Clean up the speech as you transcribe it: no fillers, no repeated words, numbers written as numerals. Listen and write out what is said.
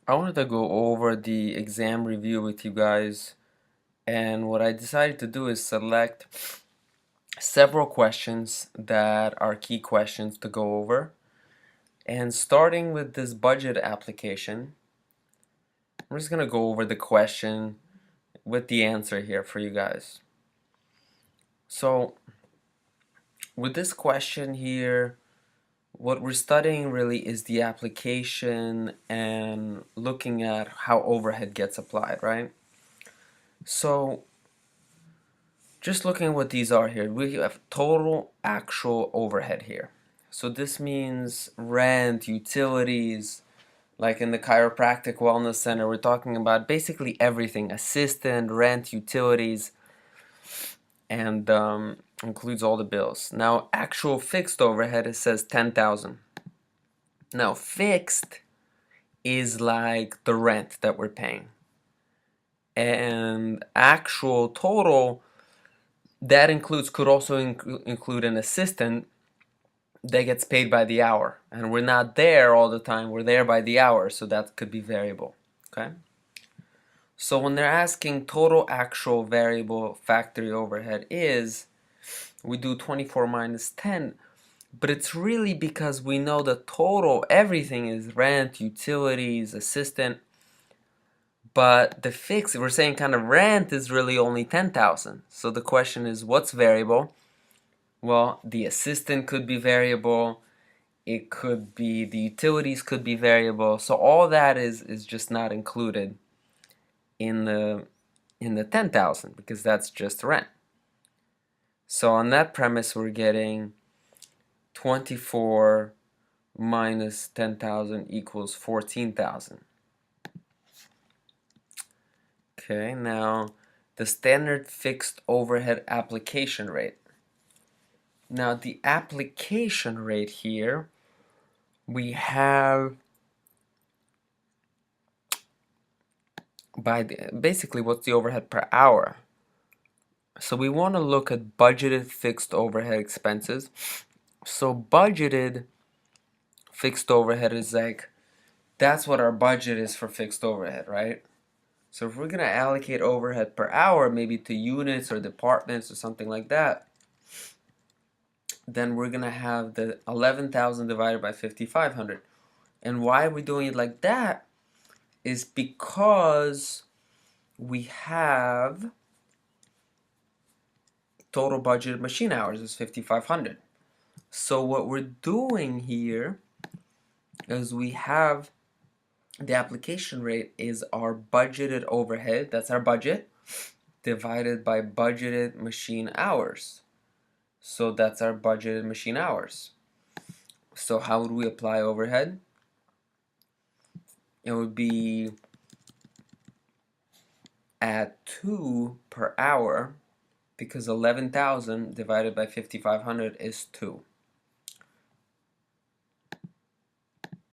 I wanted to go over the exam review with you guys, and what I decided to do is select several questions that are key questions to go over. And starting with this budget application, I'm just going to go over the question with the answer here for you guys. So, with this question here, what we're studying really is the application and looking at how overhead gets applied, right? So, just looking at what these are here, we have total actual overhead here. So this means rent, utilities, like in the chiropractic wellness center, we're talking about basically everything, assistant, rent, utilities, and includes all the bills. Now, actual fixed overhead, it says 10,000. Now, fixed is like the rent that we're paying. And actual total, that includes, could also include an assistant that gets paid by the hour. And we're not there all the time, we're there by the hour, so that could be variable. Okay? So when they're asking total actual variable factory overhead is, we do 24 minus 10, but it's really because we know the total, everything is rent, utilities, assistant, but the fixed, we're saying kind of rent is really only 10,000. So the question is, what's variable? Well, the assistant could be variable, it could be, the utilities could be variable, so all that is just not included in the 10,000 because that's just rent. So on that premise, we're getting 24 minus 10,000 equals 14,000. Okay, now the standard fixed overhead application rate. Now the application rate here, we have basically what's the overhead per hour. So we want to look at budgeted fixed overhead expenses. So budgeted fixed overhead is like, that's what our budget is for fixed overhead, right? So if we're going to allocate overhead per hour, maybe to units or departments or something like that, then we're going to have the 11,000 divided by 5,500. And why we're doing it like that is because we have total budgeted machine hours is 5,500. So what we're doing here is we have the application rate is our budgeted overhead, that's our budget, divided by budgeted machine hours. So that's our budgeted machine hours. So how would we apply overhead? It would be at 2 per hour, because 11,000 divided by 5,500 is 2.